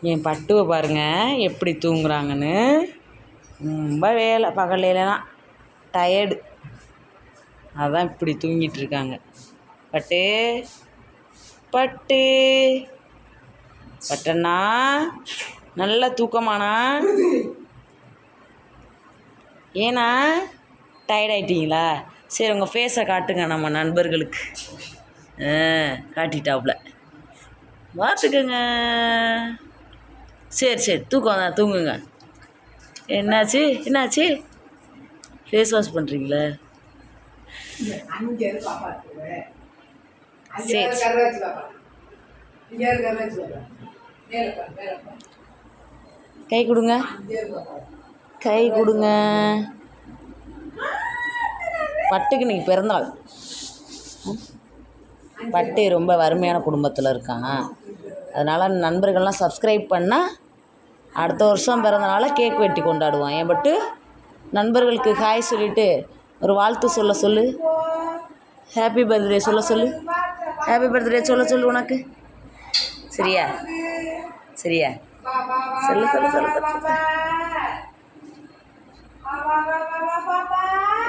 என் பட்டுவை பாருங்கள் எப்படி தூங்குறாங்கன்னு. ரொம்ப வேலை பகலையிலலாம் டயர்டு, அதான் இப்படி தூங்கிட்டு இருக்காங்க. பட்டு பட்டு பட்டண்ணா நல்ல தூக்கமாண்ணா. ஏண்ணா டயர்ட் ஆகிட்டீங்களா? சரி உங்கள் ஃபேஸை காட்டுங்க நம்ம நண்பர்களுக்கு. காட்டிட்டாப்புல பார்த்துக்கோங்க. சரி சரி தூக்கம் தான், தூங்குங்க. என்னாச்சு என்னாச்சு? ஃபேஸ் வாஷ் பண்ணுறீங்களா? சரி கை கொடுங்க, கை கொடுங்க. பட்டுக்கு இன்றைக்கி பிறந்தநாள். பட்டு ரொம்ப வறுமையான குடும்பத்தில் இருக்கான். அதனால் நண்பர்கள்லாம் சப்ஸ்கிரைப் பண்ணால் அடுத்த வருஷம் பிறந்தனால கேக் வெட்டி கொண்டாடுவான். என் பட்டு நண்பர்களுக்கு ஹாய் சொல்லிவிட்டு ஒரு வாழ்த்து சொல்லு. ஹாப்பி பர்த்டே சொல்லு. ஹாப்பி பர்த்டே சொல்லு உனக்கு. சரியா சரியா சொல்லு.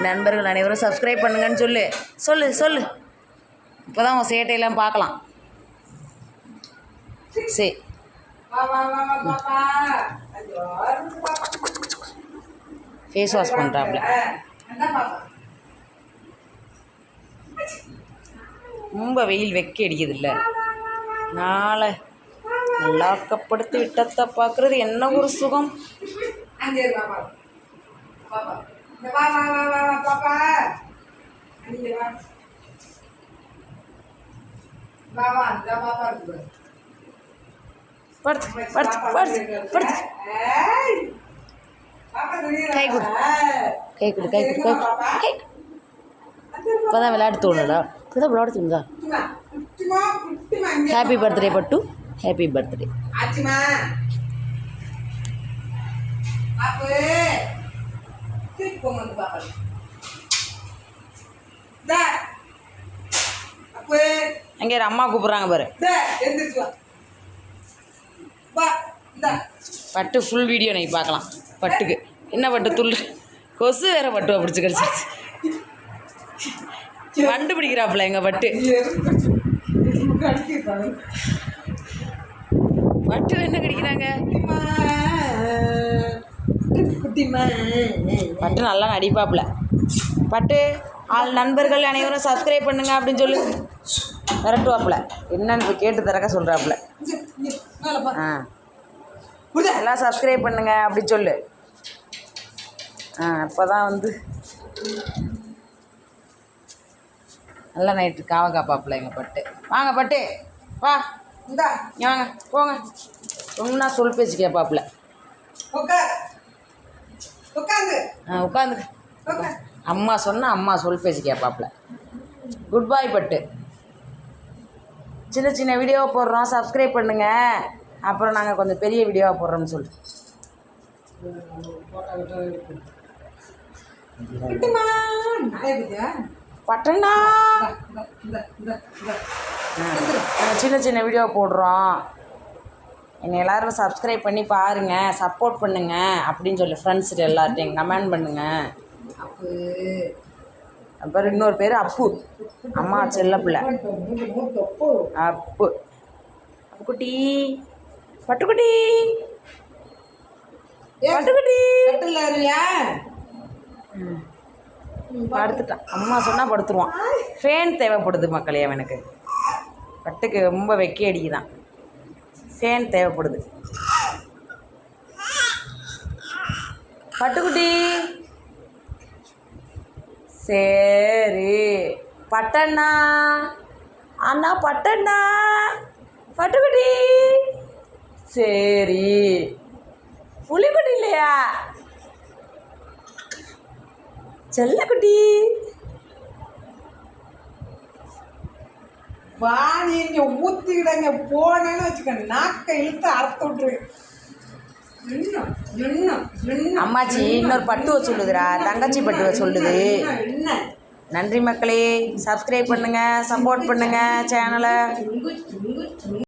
நண்பர்கள் அனைவரும் சப்ஸ்கிரைப் பண்ணுங்கன்னு சொல்லு. இப்போ தான் உன் சேட்டையெல்லாம் பார்க்கலாம். சரி ஃபேஸ் வாஷ் பண்ணுறாப்புல. ரொம்ப வெயில் வெக்கி அடிக்குது இல்லை, நாளை நல்லாக்கப்படுத்தி விட்டத்தை பார்க்குறது என்ன ஒரு சுகம். படுத்து கை கொடு. இப்போதான் விளையாட்டு தோணுடா, இப்போதான் விளையாட தோணுதா? ஹாப்பி பர்த்டே பட்டு, ஹாப்பி பர்த்டே. அங்கே அம்மா கூப்பிட்றாங்க பாரு. பட்டு ஃபுல் வீடியோ நீ பார்க்கலாம். பட்டுக்கு என்ன பட்டு துள்ளு, கொசு வேற பட்டுவை பிடிச்சி கடிச்சிருச்சு. வண்டு பிடிக்கிறாப்புல எங்கள் பட்டு. பட்டு என்ன கடிக்கிறாங்க? பட்டு நல்லா நடிப்பாப்புல. பட்டு நண்பர்கள் அனைவரும் சப்ஸ்கிரைப் பண்ணுங்க அப்படின்னு சொல்லி விரட்டுவாப்புல. என்னன்னு இப்போ கேட்டு திறக்க சொல்கிறாப்புல. எல்லாம் சப்ஸ்கிரைப் பண்ணுங்க அப்படி சொல்லு. இப்போ தான் வந்து நல்லா நைட்டு காவ காப்பாப்புல எங்கள் பட்டு. வாங்க பட்டு வா, இந்தா வாங்க போங்க. ஒன்றா சொல் பேச்சு கேட்பாப்புல. உட்காந்துக்கு அம்மா சொன்னால் அம்மா சொல் பேச்சு கேட்பாப்புல. குட் பாய் பட்டு. சின்ன சின்ன வீடியோ போடுறோம், சப்ஸ்கிரைப் பண்ணுங்கள். அப்புறம் நாங்கள் கொஞ்சம் பெரிய வீடியோவாக போடுறோம்னு சொல்லு. பட்டண்ணா சின்ன சின்ன வீடியோ போடுறோம், என்னை எல்லோரும் சப்ஸ்கிரைப் பண்ணி பாருங்கள், சப்போர்ட் பண்ணுங்கள் அப்படின்னு சொல்லி ஃப்ரெண்ட்ஸுட்டு எல்லார்ட்டையும் கமெண்ட் பண்ணுங்கள். அப்புறம் இன்னொரு பேர் அப்பு, அம்மா செல்ல பிள்ளை. அப்பு குட்டி, பட்டுக்குட்டி படுத்துட்டான். அம்மா சொன்னால் படுத்துருவான். ஃபேன் தேவைப்படுது மக்களே அவனுக்கு. பட்டுக்கு ரொம்ப வெக்கி அடிக்குதான், ஃபேன் தேவைப்படுது. பட்டுக்குட்டி சரி. பட்டண்ணா அண்ணா பட்டண்ணா பட்டுக்குட்டி சரி. புலிக்குட்டி இல்லையா செல்லக்குட்டி? பாதி இங்கே ஊற்றிக்கிடங்க போனேன்னு வச்சுக்க, நாக்கை இழுத்து அறுத்து விட்டுரு. அம்மாச்சி இன்னொரு பட்டுவை சொல்லுதுடா, தங்கச்சி பட்டுவை சொல்லுது. நன்றி மக்களே, சப்ஸ்கிரைப் பண்ணுங்கள், சப்போர்ட் பண்ணுங்கள் சேனலை.